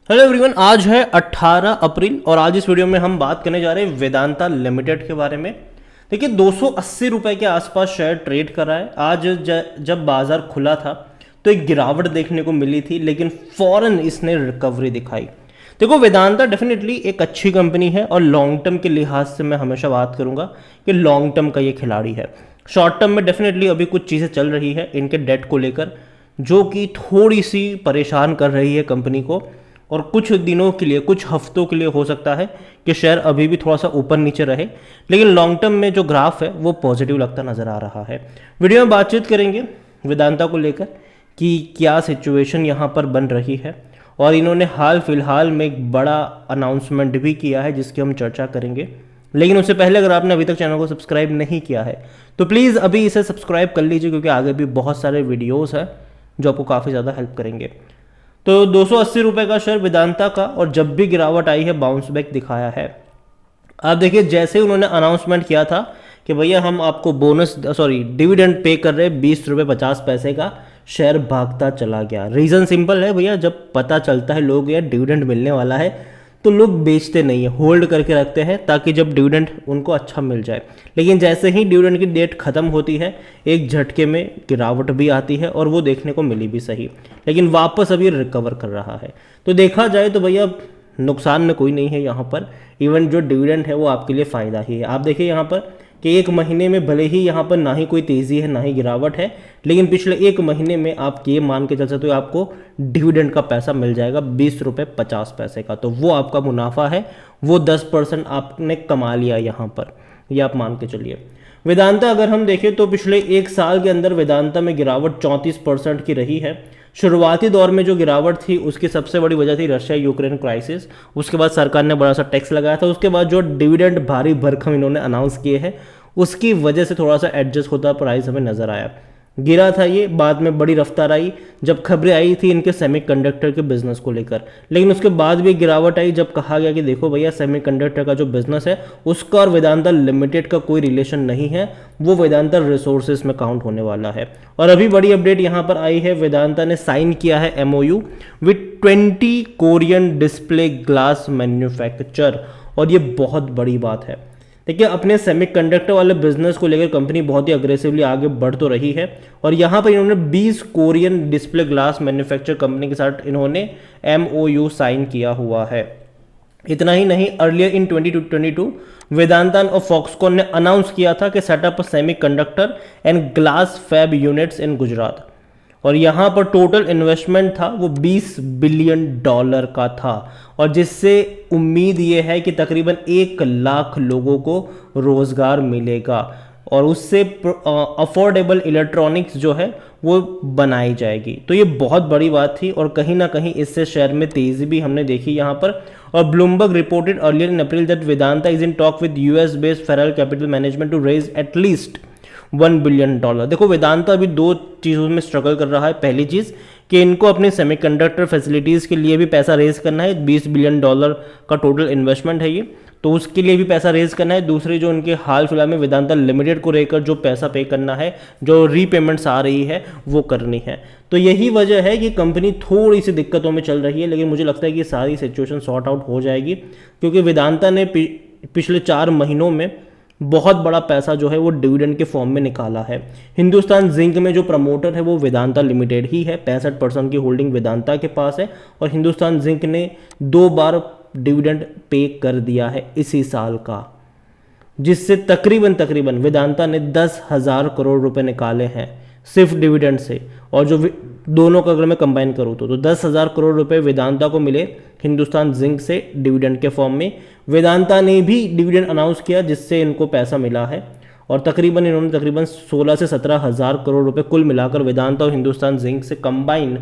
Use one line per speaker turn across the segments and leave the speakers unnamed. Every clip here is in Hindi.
हेलो एवरीवन, आज है 18 अप्रैल और आज इस वीडियो में हम बात करने जा रहे हैं वेदांता लिमिटेड के बारे में। देखिए 280 रुपए के आसपास शेयर ट्रेड कर रहा है। आज जब बाजार खुला था तो एक गिरावट देखने को मिली थी, लेकिन फौरन इसने रिकवरी दिखाई। देखो वेदांता डेफिनेटली एक अच्छी कंपनी है और लॉन्ग टर्म के लिहाज से मैं हमेशा बात करूंगा कि लॉन्ग टर्म का ये खिलाड़ी है। शॉर्ट टर्म में डेफिनेटली अभी कुछ चीज़ें चल रही है इनके डेट को लेकर, जो कि थोड़ी सी परेशान कर रही है कंपनी को, और कुछ दिनों के लिए, कुछ हफ्तों के लिए हो सकता है कि शेयर अभी भी थोड़ा सा ऊपर नीचे रहे, लेकिन लॉन्ग टर्म में जो ग्राफ है वो पॉजिटिव लगता नजर आ रहा है। वीडियो में बातचीत करेंगे वेदांता को लेकर कि क्या सिचुएशन यहाँ पर बन रही है, और इन्होंने हाल फिलहाल में एक बड़ा अनाउंसमेंट भी किया है जिसकी हम चर्चा करेंगे। लेकिन उससे पहले अगर आपने अभी तक चैनल को सब्सक्राइब नहीं किया है तो प्लीज़ अभी इसे सब्सक्राइब कर लीजिए, क्योंकि आगे भी बहुत सारे वीडियोज़ हैं जो आपको काफ़ी ज़्यादा हेल्प करेंगे। तो 280 रुपए का शेयर वेदांता का, और जब भी गिरावट आई है बाउंस बैक दिखाया है। आप देखिए जैसे उन्होंने अनाउंसमेंट किया था कि भैया हम आपको डिविडेंड पे कर रहे हैं 20 रुपये 50 पैसे का, शेयर भागता चला गया। रीज़न सिंपल है भैया, जब पता चलता है लोग यार डिविडेंड मिलने वाला है तो लोग बेचते नहीं है, होल्ड करके रखते हैं ताकि जब डिविडेंड उनको अच्छा मिल जाए। लेकिन जैसे ही डिविडेंड की डेट खत्म होती है एक झटके में गिरावट भी आती है, और वो देखने को मिली भी सही, लेकिन वापस अभी रिकवर कर रहा है। तो देखा जाए तो भैया नुकसान में कोई नहीं है यहाँ पर, इवन जो डिविडेंड है वो आपके लिए फ़ायदा ही है। आप देखिए यहाँ पर कि एक महीने में भले ही यहाँ पर ना ही कोई तेज़ी है ना ही गिरावट है, लेकिन पिछले एक महीने में आप ये मान के चल सकते हो आपको डिविडेंड का पैसा मिल जाएगा 20 रुपये 50 पैसे का। तो वो आपका मुनाफा है, वो 10% आपने कमा लिया यहाँ पर, ये आप मान के चलिए। वेदांता अगर हम देखें तो पिछले एक साल के अंदर वेदांता में गिरावट 34% की रही है। शुरुआती दौर में जो गिरावट थी उसकी सबसे बड़ी वजह थी रशिया यूक्रेन क्राइसिस, उसके बाद सरकार ने बड़ा सा टैक्स लगाया था, उसके बाद जो डिविडेंड भारी भरकम इन्होंने अनाउंस किए हैं उसकी वजह से थोड़ा सा एडजस्ट होता प्राइस हमें नज़र आया। गिरा था ये, बाद में बड़ी रफ्तार आई जब खबरें आई थी इनके सेमीकंडक्टर के बिजनेस को लेकर, लेकिन उसके बाद भी गिरावट आई जब कहा गया कि देखो भैया सेमीकंडक्टर का जो बिजनेस है उसका और वेदांता लिमिटेड का कोई रिलेशन नहीं है, वो वेदांता रिसोर्सेज में काउंट होने वाला है। और अभी बड़ी अपडेट यहाँ पर आई है, वेदांता ने साइन किया है MOU with 20 Korean display glass manufacture, और ये बहुत बड़ी बात है। देखिए अपने सेमीकंडक्टर वाले बिजनेस को लेकर कंपनी बहुत ही अग्रेसिवली आगे बढ़ तो रही है, और यहाँ पर इन्होंने 20 Korean display glass manufacture company के साथ इन्होंने MOU साइन किया हुआ है। इतना ही नहीं, अर्लियर इन 2022 वेदांता और फॉक्सकॉन ने अनाउंस किया था कि setup semiconductor and glass fab units in Gujarat, और यहाँ पर टोटल इन्वेस्टमेंट था वो $20 बिलियन का था, और जिससे उम्मीद ये है कि तकरीबन 1 लाख लोगों को रोज़गार मिलेगा, और उससे अफोर्डेबल इलेक्ट्रॉनिक्स जो है वो बनाई जाएगी। तो ये बहुत बड़ी बात थी, और कहीं ना कहीं इससे शेयर में तेज़ी भी हमने देखी यहाँ पर। और Bloomberg reported earlier in April that Vedanta is in talk with US based federal capital management to raise at least $1 billion. देखो वेदांता अभी दो चीज़ों में स्ट्रगल कर रहा है। पहली चीज़ कि इनको अपने सेमीकंडक्टर फैसिलिटीज़ के लिए भी पैसा रेज करना है, $20 बिलियन का टोटल इन्वेस्टमेंट है ये, तो उसके लिए भी पैसा रेज करना है। दूसरी जो उनके हाल फिलहाल में वेदांता लिमिटेड को लेकर जो पैसा पे करना है, जो रीपेमेंट्स आ रही है वो करनी है। तो यही वजह है कि कंपनी थोड़ी सी दिक्कतों में चल रही है, लेकिन मुझे लगता है कि सारी सिचुएशन सॉर्ट आउट हो जाएगी, क्योंकि वेदांता ने पिछले 4 महीनों में बहुत बड़ा पैसा जो है वो डिविडेंड के फॉर्म में निकाला है। हिंदुस्तान जिंक में जो प्रमोटर है वो वेदांता लिमिटेड ही है, 65% की होल्डिंग वेदांता के पास है, और हिंदुस्तान जिंक ने 2 बार डिविडेंड पे कर दिया है इसी साल का, जिससे तकरीबन वेदांता ने 10,000 करोड़ रुपए निकाले हैं सिर्फ डिविडेंड से। और जो दोनों का अगर मैं कंबाइन करूँ तो 10,000 करोड़ रुपए वेदांता को मिले हिंदुस्तान जिंक से डिविडेंड के फॉर्म में। वेदांता ने भी डिविडेंड अनाउंस किया जिससे इनको पैसा मिला है, और इन्होंने तकरीबन 16 से 17,000 करोड़ रुपए कुल मिलाकर वेदांता और हिंदुस्तान जिंक से कंबाइन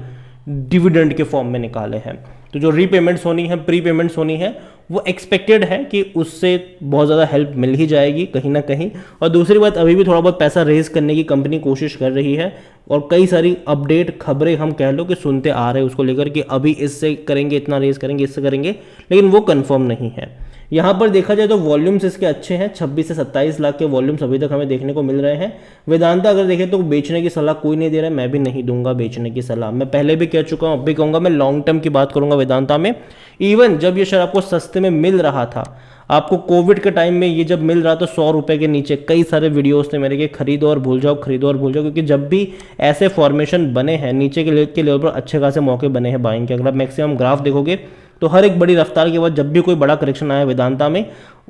डिविडेंड के फॉर्म में निकाले हैं। तो जो रीपेमेंट्स होनी है, प्री पेमेंट्स होनी है, वो एक्सपेक्टेड है कि उससे बहुत ज़्यादा हेल्प मिल ही जाएगी कहीं ना कहीं। और दूसरी बात, अभी भी थोड़ा बहुत पैसा रेज करने की कंपनी कोशिश कर रही है, और कई सारी अपडेट खबरें हम कह लो कि सुनते आ रहे हैं उसको लेकर कि अभी इससे करेंगे, इतना रेज करेंगे, इससे करेंगे, लेकिन वो कंफर्म नहीं है। यहाँ पर देखा जाए तो वॉल्यूम्स इसके अच्छे हैं, 26 से 27 लाख के वॉल्यूम्स अभी तक हमें देखने को मिल रहे हैं। वेदांता अगर देखें तो बेचने की सलाह कोई नहीं दे रहा है, मैं भी नहीं दूंगा बेचने की सलाह। मैं पहले भी कह चुका हूँ, अब भी कहूँगा, मैं लॉन्ग टर्म की बात करूँगा वेदांता में। इवन जब ये शेयर आपको सस्ते में मिल रहा था, आपको कोविड के टाइम में ये जब मिल रहा था 100 रुपये के नीचे, कई सारे वीडियोस थे मेरे के खरीदो और भूल जाओ, खरीदो और भूल जाओ, क्योंकि जब भी ऐसे फॉर्मेशन बने हैं नीचे के लेवल पर अच्छे खासे मौके बने हैं बाइंग के। अगर आप मैक्सिमम ग्राफ देखोगे तो हर एक बड़ी रफ्तार के बाद जब भी कोई बड़ा करेक्शन आया वेदांता में,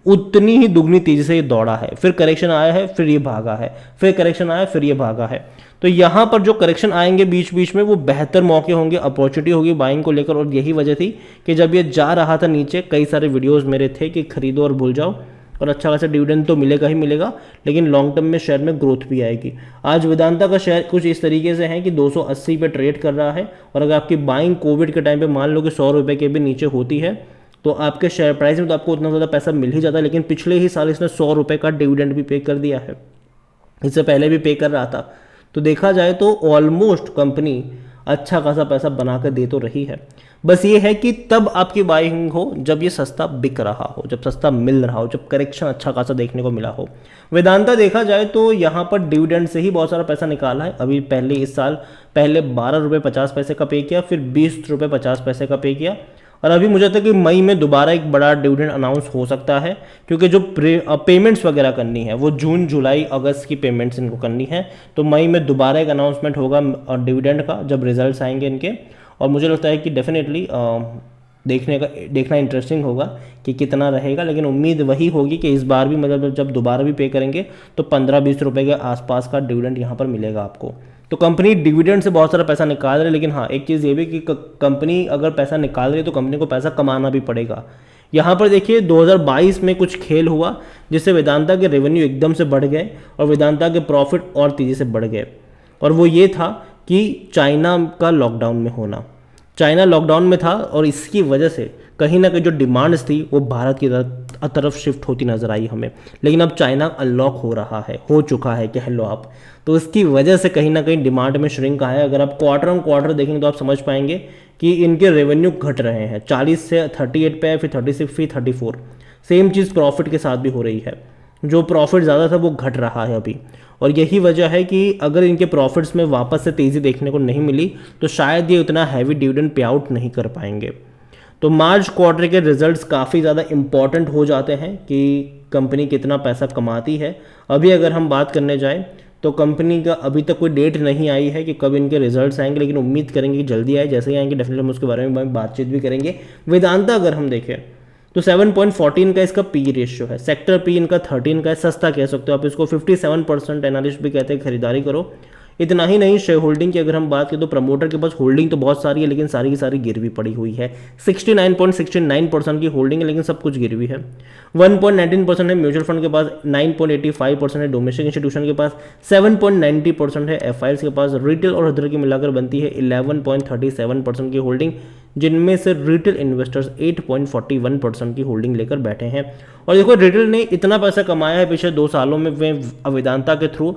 उतनी ही दुगनी तेजी से ये दौड़ा है। फिर करेक्शन आया है, फिर ये भागा है, फिर करेक्शन आया, फिर ये भागा है। तो यहाँ पर जो करेक्शन आएंगे बीच बीच में, वो बेहतर मौके होंगे, अपॉर्चुनिटी होगी बाइंग को लेकर। और यही वजह थी कि जब ये जा रहा था नीचे, कई सारे वीडियोस मेरे थे कि खरीदो और भूल जाओ, और अच्छा खासा डिविडेंड तो मिलेगा ही मिलेगा, लेकिन लॉन्ग टर्म में शेयर में ग्रोथ भी आएगी। आज वेदांता का शेयर कुछ इस तरीके से है कि 280 पे ट्रेड कर रहा है, और अगर आपकी बाइंग कोविड के टाइम पे मान लो कि 100 रुपये के भी नीचे होती है, तो आपके शेयर प्राइस में तो आपको उतना ज़्यादा पैसा मिल ही जाता है। लेकिन पिछले ही साल इसने 100 रुपये का डिविडेंड भी पे कर दिया है, इससे पहले भी पे कर रहा था। तो देखा जाए तो ऑलमोस्ट कंपनी अच्छा खासा पैसा बना कर दे तो रही है। बस ये है कि तब आपकी बाइंग हो जब ये सस्ता बिक रहा हो, जब सस्ता मिल रहा हो, जब करेक्शन अच्छा खासा देखने को मिला हो। वेदांता देखा जाए तो यहाँ पर डिविडेंड से ही बहुत सारा पैसा निकाला है। अभी पहले इस साल पहले 12 रुपये 50 पैसे का पे किया, फिर 20 रुपये 50 पैसे का पे किया, और अभी मुझे लगता है कि मई में दोबारा एक बड़ा डिविडेंड अनाउंस हो सकता है, क्योंकि जो पेमेंट्स वगैरह करनी है वो जून जुलाई अगस्त की पेमेंट्स इनको करनी है। तो मई में दोबारा एक अनाउंसमेंट होगा डिविडेंड का, जब रिजल्ट्स आएंगे इनके। और मुझे लगता है कि डेफिनेटली देखना इंटरेस्टिंग होगा कि कितना रहेगा। लेकिन उम्मीद वही होगी कि इस बार भी, मतलब जब दोबारा भी पे करेंगे तो 15-20 रुपये के आसपास का डिविडेंड यहाँ पर मिलेगा आपको। तो कंपनी डिविडेंड से बहुत सारा पैसा निकाल रही है, लेकिन हाँ एक चीज़ ये भी कि कंपनी अगर पैसा निकाल रही है तो कंपनी को पैसा कमाना भी पड़ेगा। यहाँ पर देखिए 2022 में कुछ खेल हुआ जिससे वेदांता के रेवेन्यू एकदम से बढ़ गए और वेदांता के प्रॉफिट और तेज़ी से बढ़ गए। और वो ये था कि चाइना का लॉकडाउन में होना, चाइना लॉकडाउन में था और इसकी वजह से कहीं ना कहीं जो डिमांड्स थी वो भारत की तरफ शिफ्ट होती नजर आई हमें। लेकिन अब चाइना अनलॉक हो रहा है, हो चुका है कह लो आप, तो इसकी वजह से कहीं ना कहीं डिमांड में श्रिंक आया है। अगर आप क्वार्टर ऑन क्वार्टर देखेंगे तो आप समझ पाएंगे कि इनके रेवेन्यू घट रहे हैं, 40 से 38 पे, फिर 36, फिर 34। सेम चीज़ प्रॉफिट के साथ भी हो रही है, जो प्रॉफिट ज़्यादा था वो घट रहा है अभी। और यही वजह है कि अगर इनके प्रॉफिट्स में वापस से तेज़ी देखने को नहीं मिली तो शायद ये उतना हैवी डिविडेंड पे आउट नहीं कर पाएंगे। तो मार्च क्वार्टर के रिजल्ट्स काफ़ी ज़्यादा इंपॉर्टेंट हो जाते हैं कि कंपनी कितना पैसा कमाती है। अभी अगर हम बात करने जाएं तो कंपनी का अभी तक कोई डेट नहीं आई है कि कब इनके रिजल्ट्स आएंगे, लेकिन उम्मीद करेंगे कि जल्दी आए। जैसे ही आएंगे डेफिनेटली हम उसके बारे में बातचीत भी करेंगे। वेदांता अगर हम देखें तो 7.14 का इसका पी रेशियो है, सेक्टर पी इनका 13 का है, सस्ता कह सकते हो आप इसको। 57% एनालिस्ट भी कहते हैं खरीदारी करो। इतना ही नहीं, शेयर होल्डिंग की अगर हम बात करें तो प्रमोटर के पास होल्डिंग तो बहुत सारी है, लेकिन सारी की सारी गिरवी पड़ी हुई है। 69.69% की होल्डिंग है, लेकिन सब कुछ गिरवी है। 1.19% है म्यूचुअल फंड के पास, 9.85% है डोमेस्टिक इंस्टीट्यूशन के पास, 7.90% है एफआईआईज के पास। रिटेल और अदर की मिलाकर बनती है 11.37% की होल्डिंग, जिनमें से रिटेल इन्वेस्टर्स 8.41% की होल्डिंग लेकर बैठे हैं। और देखो रिटेल ने इतना पैसा कमाया है पिछले 2 सालों में वेदांता के थ्रू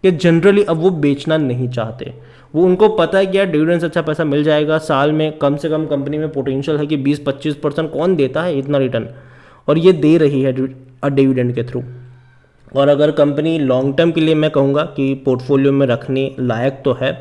कि जनरली अब वो बेचना नहीं चाहते। वो उनको पता है कि यार डिविडेंड से अच्छा पैसा मिल जाएगा, साल में कम से कम कंपनी में पोटेंशियल है कि 20-25% कौन देता है इतना रिटर्न, और ये दे रही है डिविडेंड के थ्रू। और अगर कंपनी लॉन्ग टर्म के लिए मैं कहूँगा कि पोर्टफोलियो में रखने लायक तो है,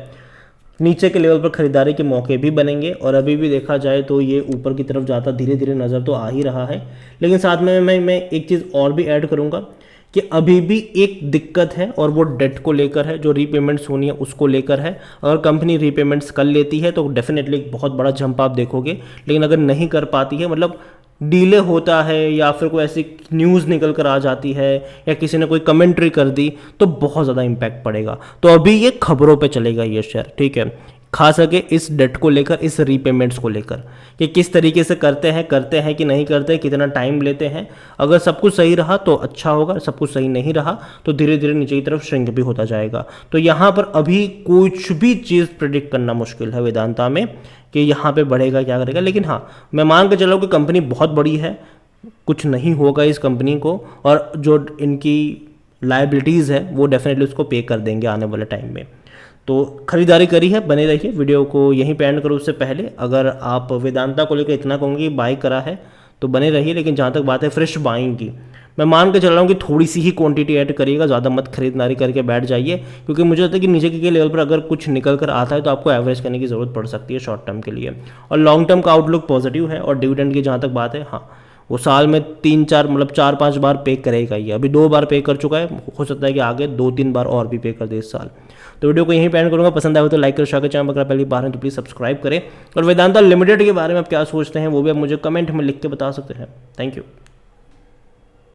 नीचे के लेवल पर खरीदारी के मौके भी बनेंगे। और अभी भी देखा जाए तो ये ऊपर की तरफ जाता धीरे धीरे नज़र तो आ ही रहा है। लेकिन साथ में मैं एक चीज़ और भी ऐड करूँगा कि अभी भी एक दिक्कत है, और वो डेट को लेकर है, जो रीपेमेंट्स होनी है उसको लेकर है। अगर कंपनी रीपेमेंट्स कर लेती है तो डेफिनेटली एक बहुत बड़ा जंप आप देखोगे, लेकिन अगर नहीं कर पाती है, मतलब डिले होता है या फिर कोई ऐसी न्यूज़ निकल कर आ जाती है या किसी ने कोई कमेंट्री कर दी, तो बहुत ज़्यादा इम्पैक्ट पड़ेगा। तो अभी ये खबरों पे चलेगा ये शेयर, ठीक है, खास करके इस डेट को लेकर, इस रीपेमेंट्स को लेकर कि किस तरीके से करते हैं कि नहीं करते हैं, कितना टाइम लेते हैं। अगर सब कुछ सही रहा तो अच्छा होगा, सब कुछ सही नहीं रहा तो धीरे धीरे नीचे की तरफ श्रिंक भी होता जाएगा। तो यहाँ पर अभी कुछ भी चीज़ प्रेडिक्ट करना मुश्किल है वेदांता में कि यहाँ पे बढ़ेगा क्या करेगा। लेकिन हाँ, मैं मान के चला कि कंपनी बहुत बड़ी है, कुछ नहीं होगा इस कंपनी को, और जो इनकी लायबिलिटीज़ है वो डेफिनेटली उसको पे कर देंगे आने वाले टाइम में। तो खरीदारी करी है, बने रहिए। वीडियो को यहीं पे एंड करो। उससे पहले अगर आप वेदांता को लेकर इतना कहोगे बाई करा है तो बने रहिए। लेकिन जहाँ तक बात है फ्रेश बाइंग की, मैं मान के चल रहा हूँ कि थोड़ी सी ही क्वांटिटी ऐड करिएगा, ज़्यादा मत खरीदारी करके बैठ जाइए, क्योंकि मुझे लगता है कि नीचे के लेवल पर अगर कुछ निकल कर आता है तो आपको एवरेज करने की ज़रूरत पड़ सकती है शॉर्ट टर्म के लिए। और लॉन्ग टर्म का आउटलुक पॉजिटिव है। और डिविडेंड की जहाँ तक बात है, हाँ वो साल में 3-4 मतलब 4-5 बार पे करेगा ही। अभी 2 बार पे कर चुका है, हो सकता है कि आगे 2-3 बार और भी पे कर दे इस साल। तो वीडियो को यहीं पे एंड करूँगा। पसंद आया तो लाइक करो, शेयर करो, चैनल पर पहली बार है तो प्लीज़ सब्सक्राइब करें। और वेदांता लिमिटेड के बारे में आप क्या सोचते हैं वो भी आप मुझे कमेंट में लिख के बता सकते हैं। Thank you.